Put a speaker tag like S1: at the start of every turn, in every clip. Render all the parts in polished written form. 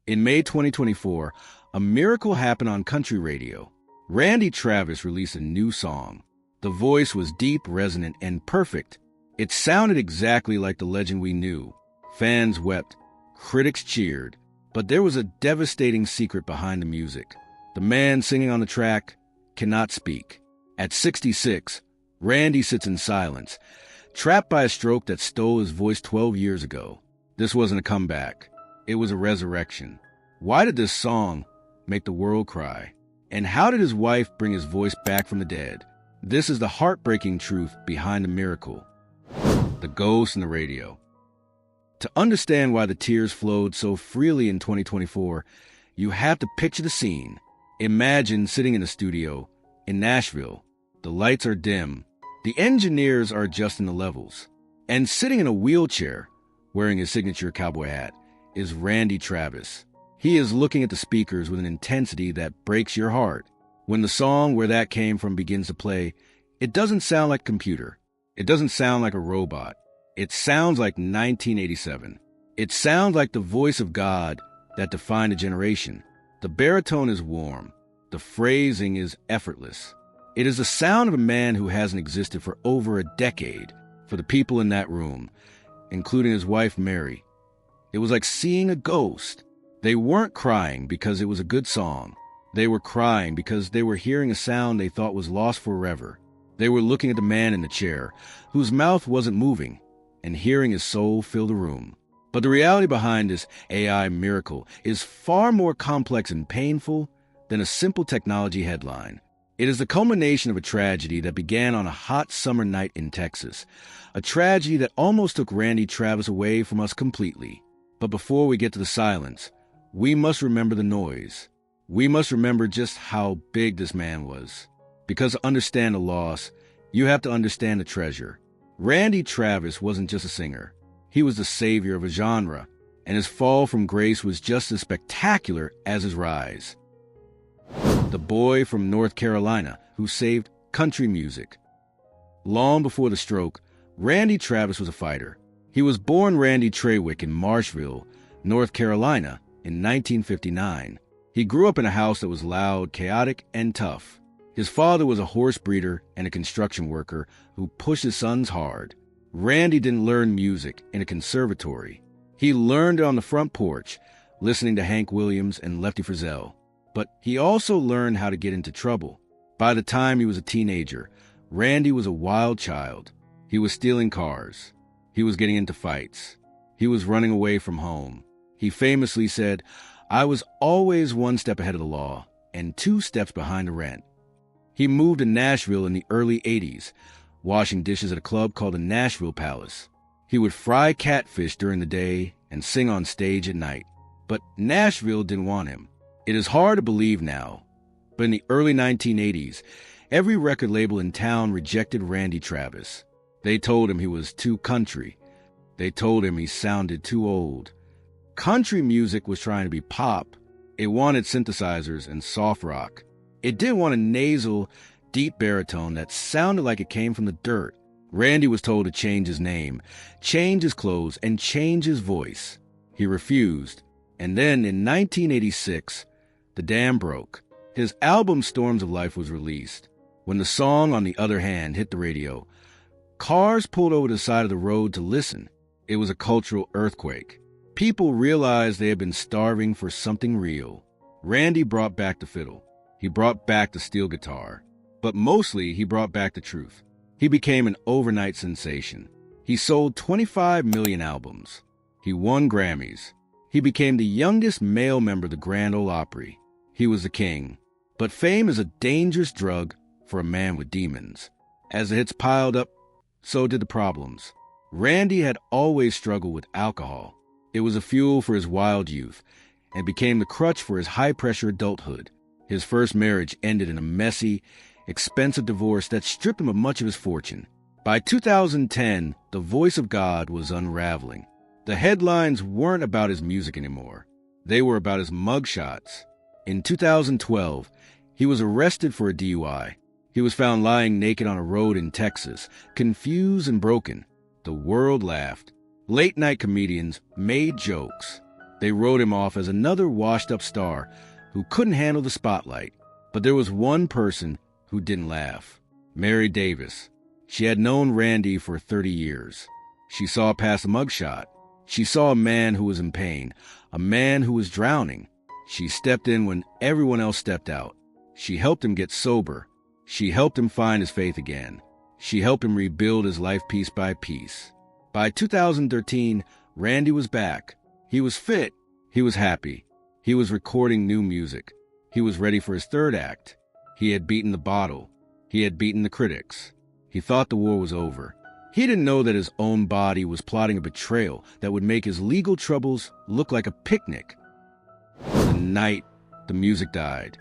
S1: In May 2024, a miracle happened on country radio. Randy Travis released a new song. The voice was deep, resonant, and perfect. It sounded exactly like the legend we knew. Fans wept, critics cheered, but there was a devastating secret behind the music. The man singing on the track cannot speak. At 66, Randy sits in silence, trapped by a stroke that stole his voice 12 years ago. This wasn't a comeback. It was a resurrection. Why did this song make the world cry? And how did his wife bring his voice back from the dead? This is the heartbreaking truth behind the miracle. The ghost in the radio. To understand why the tears flowed so freely in 2024, you have to picture the scene. Imagine sitting in a studio in Nashville. The lights are dim. The engineers are adjusting the levels. And sitting in a wheelchair, wearing his signature cowboy hat, is Randy Travis. He is looking at the speakers with an intensity that breaks your heart. When the song Where That Came From begins to play, it doesn't sound like a computer. It doesn't sound like a robot. It sounds like 1987. It sounds like the voice of God that defined a generation. The baritone is warm. The phrasing is effortless. It is the sound of a man who hasn't existed for over a decade. For the people in that room, including his wife Mary, it was like seeing a ghost. They weren't crying because it was a good song. They were crying because they were hearing a sound they thought was lost forever. They were looking at the man in the chair, whose mouth wasn't moving, and hearing his soul fill the room. But the reality behind this AI miracle is far more complex and painful than a simple technology headline. It is the culmination of a tragedy that began on a hot summer night in Texas, a tragedy that almost took Randy Travis away from us completely. But before we get to the silence, we must remember the noise. We must remember just how big this man was. Because to understand the loss, you have to understand the treasure. Randy Travis wasn't just a singer. He was the savior of a genre, and his fall from grace was just as spectacular as his rise. The boy from North Carolina who saved country music. Long before the stroke, Randy Travis was a fighter. He was born Randy Trawick in Marshville, North Carolina, in 1959. He grew up in a house that was loud, chaotic, and tough. His father was a horse breeder and a construction worker who pushed his sons hard. Randy didn't learn music in a conservatory. He learned it on the front porch, listening to Hank Williams and Lefty Frizzell. But he also learned how to get into trouble. By the time he was a teenager, Randy was a wild child. He was stealing cars. He was getting into fights. He was running away from home. He famously said, "I was always one step ahead of the law and 2 steps behind the rent." He moved to Nashville in the early 80s, washing dishes at a club called the Nashville Palace. He would fry catfish during the day and sing on stage at night. But Nashville didn't want him. It is hard to believe now, but in the early 1980s, every record label in town rejected Randy Travis. They told him he was too country. They told him he sounded too old. Country music was trying to be pop. It wanted synthesizers and soft rock. It didn't want a nasal, deep baritone that sounded like it came from the dirt. Randy was told to change his name, change his clothes, and change his voice. He refused. And then in 1986, the dam broke. His album Storms of Life was released. When the song, on the other hand, hit the radio, cars pulled over to the side of the road to listen. It was a cultural earthquake. People realized they had been starving for something real. Randy brought back the fiddle. He brought back the steel guitar. But mostly, he brought back the truth. He became an overnight sensation. He sold 25 million albums. He won Grammys. He became the youngest male member of the Grand Ole Opry. He was the king. But fame is a dangerous drug for a man with demons. As the hits piled up, so did the problems. Randy had always struggled with alcohol. It was a fuel for his wild youth and became the crutch for his high-pressure adulthood. His first marriage ended in a messy, expensive divorce that stripped him of much of his fortune. By 2010, the voice of God was unraveling. The headlines weren't about his music anymore. They were about his mugshots. In 2012, he was arrested for a DUI. He was found lying naked on a road in Texas, confused and broken. The world laughed. Late-night comedians made jokes. They wrote him off as another washed-up star who couldn't handle the spotlight. But there was one person who didn't laugh. Mary Davis. She had known Randy for 30 years. She saw past a mugshot. She saw a man who was in pain, a man who was drowning. She stepped in when everyone else stepped out. She helped him get sober. She helped him find his faith again. She helped him rebuild his life piece by piece. By 2013, Randy was back. He was fit. He was happy. He was recording new music. He was ready for his third act. He had beaten the bottle. He had beaten the critics. He thought the war was over. He didn't know that his own body was plotting a betrayal that would make his legal troubles look like a picnic. The night the music died.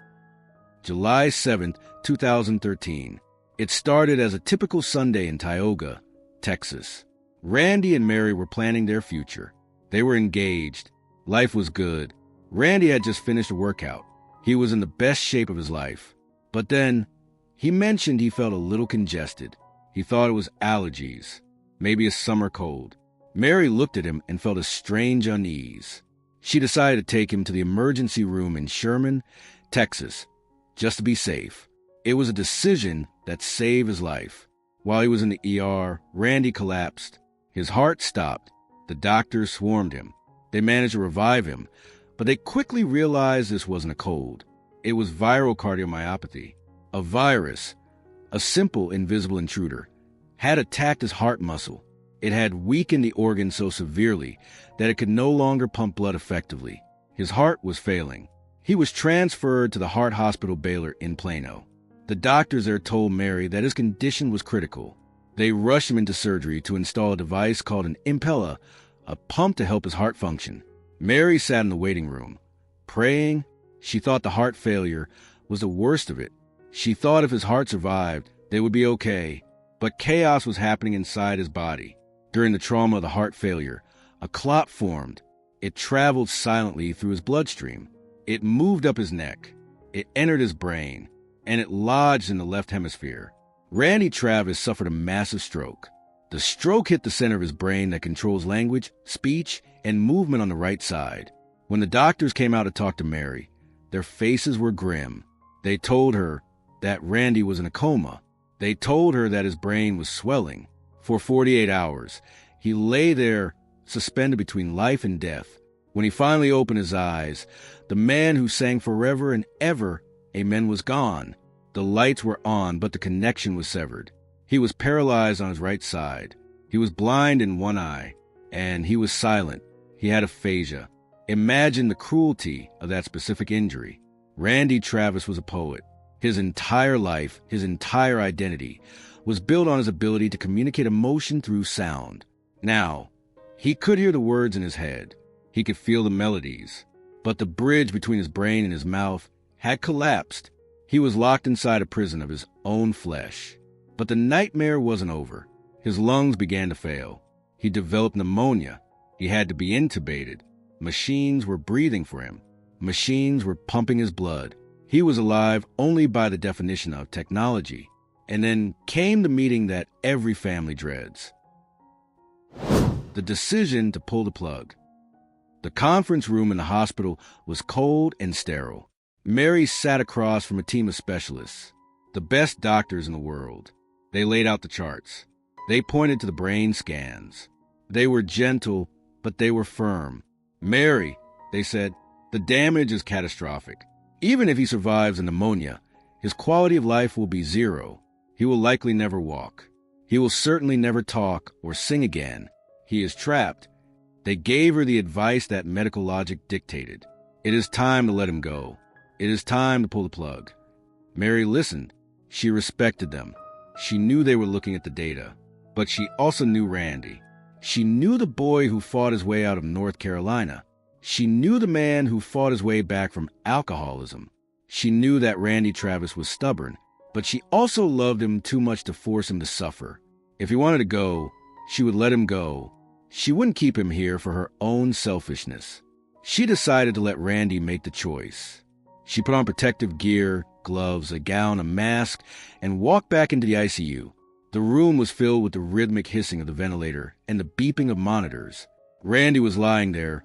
S1: July 7th, 2013. It started as a typical Sunday in Tioga, Texas. Randy and Mary were planning their future. They were engaged. Life was good. Randy had just finished a workout. He was in the best shape of his life. But then, he mentioned he felt a little congested. He thought it was allergies, maybe a summer cold. Mary looked at him and felt a strange unease. She decided to take him to the emergency room in Sherman, Texas, just to be safe. It was a decision that saved his life. While he was in the ER, Randy collapsed. His heart stopped. The doctors swarmed him. They managed to revive him, but they quickly realized this wasn't a cold. It was viral cardiomyopathy. A virus, a simple invisible intruder, had attacked his heart muscle. It had weakened the organ so severely that it could no longer pump blood effectively. His heart was failing. He was transferred to the Heart Hospital Baylor in Plano. The doctors there told Mary that his condition was critical. They rushed him into surgery to install a device called an Impella, a pump to help his heart function. Mary sat in the waiting room, praying. She thought the heart failure was the worst of it. She thought if his heart survived, they would be okay. But chaos was happening inside his body. During the trauma of the heart failure, a clot formed. It traveled silently through his bloodstream. It moved up his neck. It entered his brain, and it lodged in the left hemisphere. Randy Travis suffered a massive stroke. The stroke hit the center of his brain that controls language, speech, and movement on the right side. When the doctors came out to talk to Mary, their faces were grim. They told her that Randy was in a coma. They told her that his brain was swelling. For 48 hours, he lay there suspended between life and death. When he finally opened his eyes, the man who sang forever and ever, Amen, was gone. The lights were on, but the connection was severed. He was paralyzed on his right side. He was blind in one eye, and he was silent. He had aphasia. Imagine the cruelty of that specific injury. Randy Travis was a poet. His entire life, his entire identity, was built on his ability to communicate emotion through sound. Now, he could hear the words in his head. He could feel the melodies. But the bridge between his brain and his mouth had collapsed. He was locked inside a prison of his own flesh. But the nightmare wasn't over. His lungs began to fail. He developed pneumonia. He had to be intubated. Machines were breathing for him. Machines were pumping his blood. He was alive only by the definition of technology. And then came the meeting that every family dreads. The decision to pull the plug. The conference room in the hospital was cold and sterile. Mary sat across from a team of specialists, the best doctors in the world. They laid out the charts. They pointed to the brain scans. They were gentle, but they were firm. Mary, they said, the damage is catastrophic. Even if he survives a pneumonia, his quality of life will be zero. He will likely never walk. He will certainly never talk or sing again. He is trapped. They gave her the advice that medical logic dictated. It is time to let him go. It is time to pull the plug. Mary listened. She respected them. She knew they were looking at the data. But she also knew Randy. She knew the boy who fought his way out of North Carolina. She knew the man who fought his way back from alcoholism. She knew that Randy Travis was stubborn, but she also loved him too much to force him to suffer. If he wanted to go, she would let him go. She wouldn't keep him here for her own selfishness. She decided to let Randy make the choice. She put on protective gear, gloves, a gown, a mask, and walked back into the ICU. The room was filled with the rhythmic hissing of the ventilator and the beeping of monitors. Randy was lying there,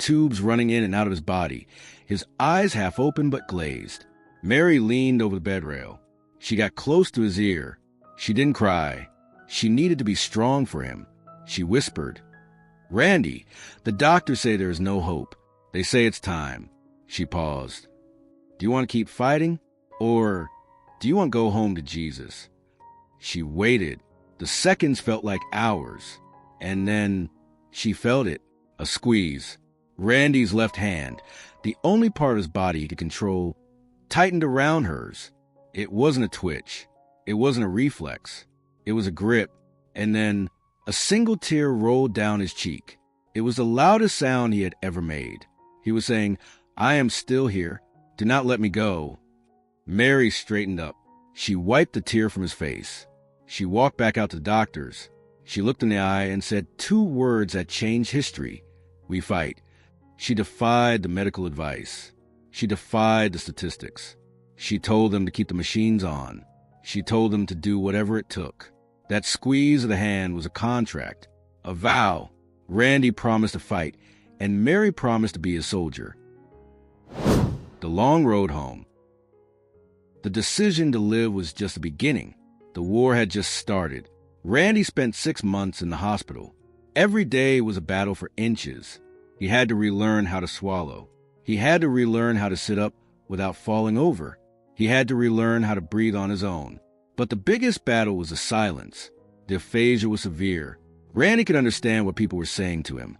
S1: tubes running in and out of his body, his eyes half open but glazed. Mary leaned over the bed rail. She got close to his ear. She didn't cry. She needed to be strong for him. She whispered, "Randy, the doctors say there is no hope. They say it's time." She paused. "Do you want to keep fighting? Or do you want to go home to Jesus?" She waited. The seconds felt like hours. And then she felt it. A squeeze. Randy's left hand, the only part of his body he could control, tightened around hers. It wasn't a twitch. It wasn't a reflex. It was a grip. And then a single tear rolled down his cheek. It was the loudest sound he had ever made. He was saying, "I am still here. Do not let me go." Mary straightened up. She wiped the tear from his face. She walked back out to the doctors. She looked in the eye and said two words that changed history. "We fight." She defied the medical advice. She defied the statistics. She told them to keep the machines on. She told them to do whatever it took. That squeeze of the hand was a contract, a vow. Randy promised to fight, and Mary promised to be his soldier. The long road home. The decision to live was just the beginning. The war had just started. Randy spent 6 months in the hospital. Every day was a battle for inches. He had to relearn how to swallow. He had to relearn how to sit up without falling over. He had to relearn how to breathe on his own. But the biggest battle was the silence. The aphasia was severe. Randy could understand what people were saying to him,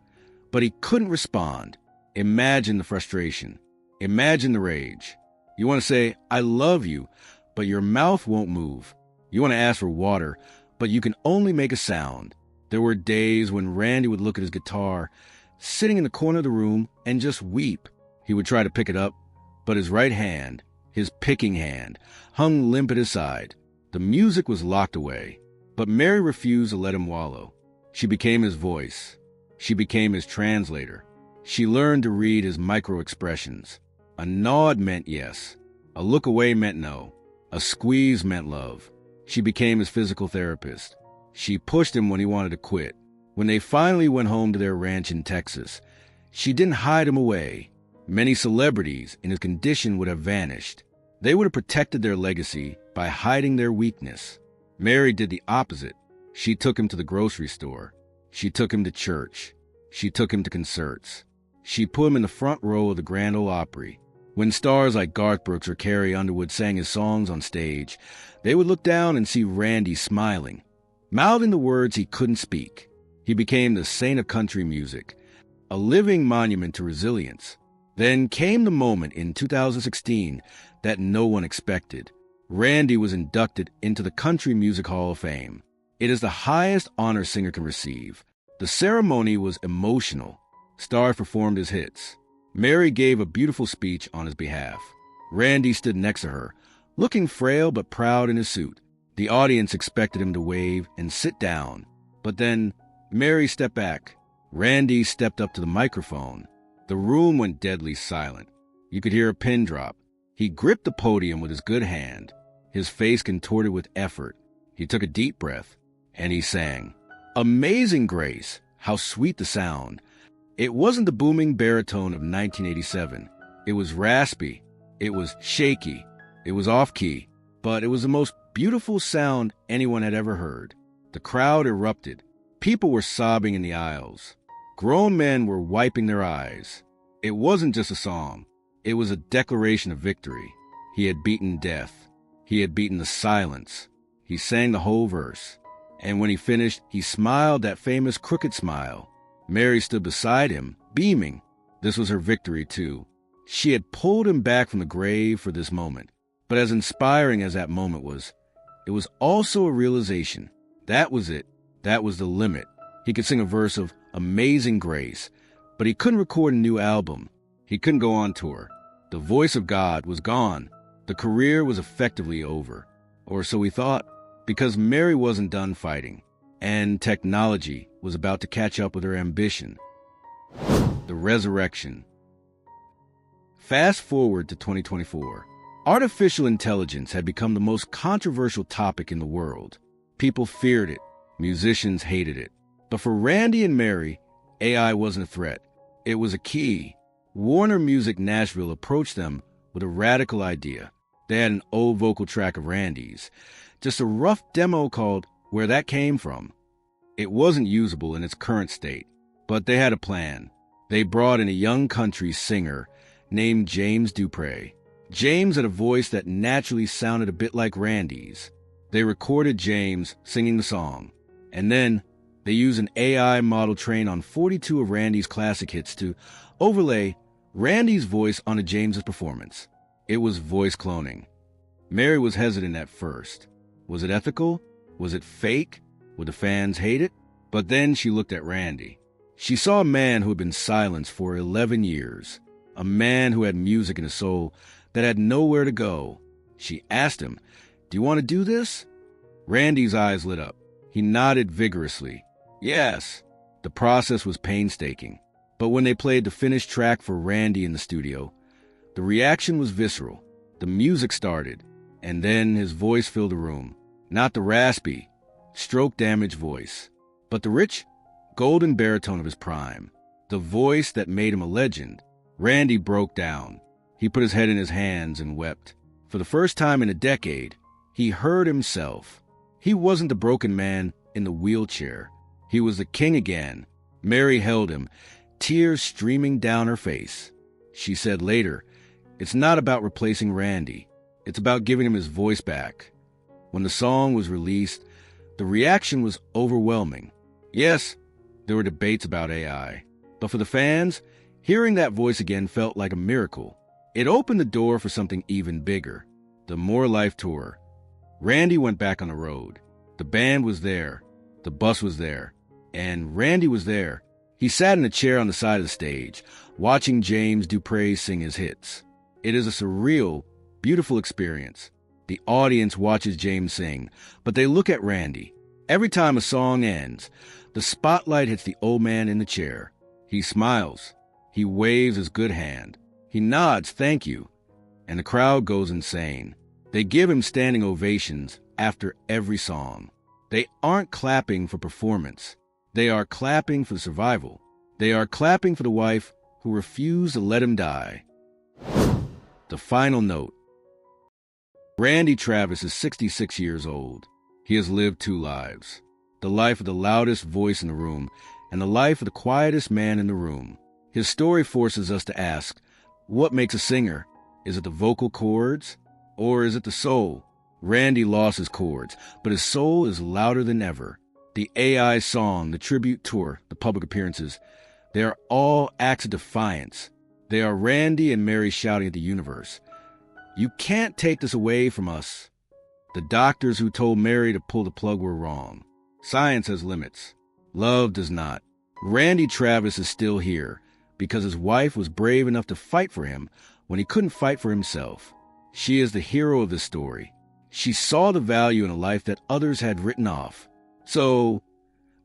S1: but he couldn't respond. Imagine the frustration. Imagine the rage. You want to say, "I love you," but your mouth won't move. You want to ask for water, but you can only make a sound. There were days when Randy would look at his guitar, sitting in the corner of the room, and just weep. He would try to pick it up, but his right hand, his picking hand, hung limp at his side. The music was locked away, but Mary refused to let him wallow. She became his voice. She became his translator. She learned to read his micro-expressions. A nod meant yes. A look away meant no. A squeeze meant love. She became his physical therapist. She pushed him when he wanted to quit. When they finally went home to their ranch in Texas, she didn't hide him away. Many celebrities in his condition would have vanished. They would have protected their legacy by hiding their weakness. Mary did the opposite. She took him to the grocery store. She took him to church. She took him to concerts. She put him in the front row of the Grand Ole Opry. When stars like Garth Brooks or Carrie Underwood sang his songs on stage, they would look down and see Randy smiling, mouthing the words he couldn't speak. He became the saint of country music, a living monument to resilience. Then came the moment in 2016 that no one expected. Randy was inducted into the Country Music Hall of Fame. It is the highest honor a singer can receive. The ceremony was emotional. Stars performed his hits. Mary gave a beautiful speech on his behalf. Randy stood next to her, looking frail but proud in his suit. The audience expected him to wave and sit down. But then Mary stepped back. Randy stepped up to the microphone. The room went deadly silent. You could hear a pin drop. He gripped the podium with his good hand. His face contorted with effort. He took a deep breath, and he sang. Amazing Grace, how sweet the sound. It wasn't the booming baritone of 1987. It was raspy. It was shaky. It was off-key. But it was the most beautiful sound anyone had ever heard. The crowd erupted. People were sobbing in the aisles. Grown men were wiping their eyes. It wasn't just a song. It was a declaration of victory. He had beaten death. He had beaten the silence. He sang the whole verse. And when he finished, he smiled that famous crooked smile. Mary stood beside him, beaming. This was her victory, too. She had pulled him back from the grave for this moment. But as inspiring as that moment was, it was also a realization. That was it. That was the limit. He could sing a verse of Amazing Grace, but he couldn't record a new album. He couldn't go on tour. The voice of God was gone. The career was effectively over. Or so he thought, because Mary wasn't done fighting, and technology was about to catch up with her ambition. The resurrection. Fast forward to 2024. Artificial intelligence had become the most controversial topic in the world. People feared it. Musicians hated it. But for Randy and Mary, AI wasn't a threat. It was a key. Warner Music Nashville approached them with a radical idea. They had an old vocal track of Randy's, just a rough demo called Where That Came From. It wasn't usable in its current state, but they had a plan. They brought in a young country singer named James Dupree. James had a voice that naturally sounded a bit like Randy's. They recorded James singing the song, and then they used an AI model trained on 42 of Randy's classic hits to overlay Randy's voice onto James's performance. It was voice cloning. Mary was hesitant at first. Was it ethical? Was it fake? Would the fans hate it? But then she looked at Randy. She saw a man who had been silenced for 11 years, a man who had music in his soul that had nowhere to go. She asked him, "Do you want to do this?" Randy's eyes lit up. He nodded vigorously. Yes. The process was painstaking. But when they played the finished track for Randy in the studio, the reaction was visceral. The music started, and then his voice filled the room. Not the raspy, stroke-damaged voice, but the rich, golden baritone of his prime. The voice that made him a legend. Randy broke down. He put his head in his hands and wept. For the first time in a decade, he heard himself. He wasn't the broken man in the wheelchair. He was the king again. Mary held him, tears streaming down her face. She said later, "It's not about replacing Randy. It's about giving him his voice back." When the song was released, the reaction was overwhelming. Yes, there were debates about AI. But for the fans, hearing that voice again felt like a miracle. It opened the door for something even bigger, the More Life Tour. Randy went back on the road. The band was there. The bus was there. And Randy was there. He sat in a chair on the side of the stage, watching James Dupree sing his hits. It is a surreal, beautiful experience. The audience watches James sing, but they look at Randy. Every time a song ends, the spotlight hits the old man in the chair. He smiles. He waves his good hand. He nods, "Thank you." And the crowd goes insane. They give him standing ovations after every song. They aren't clapping for performance. They are clapping for survival. They are clapping for the wife who refused to let him die. The final note. Randy Travis is 66 years old. He has lived two lives. The life of the loudest voice in the room and the life of the quietest man in the room. His story forces us to ask, what makes a singer? Is it the vocal cords? Or is it the soul? Randy lost his chords, but his soul is louder than ever. The AI song, the tribute tour, the public appearances, they are all acts of defiance. They are Randy and Mary shouting at the universe, "You can't take this away from us." The doctors who told Mary to pull the plug were wrong. Science has limits. Love does not. Randy Travis is still here because his wife was brave enough to fight for him when he couldn't fight for himself. She is the hero of this story. She saw the value in a life that others had written off. So,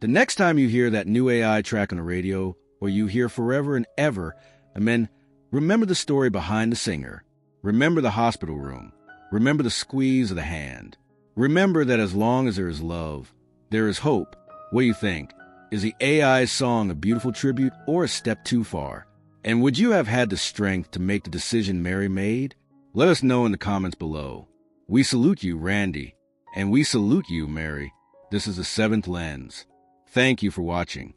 S1: the next time you hear that new AI track on the radio, or you hear Forever and Ever, and then remember the story behind the singer. Remember the hospital room. Remember the squeeze of the hand. Remember that as long as there is love, there is hope. What do you think? Is the AI song a beautiful tribute or a step too far? And would you have had the strength to make the decision Mary made? Let us know in the comments below. We salute you, Randy. And we salute you, Mary. This is the Seventh Lens. Thank you for watching.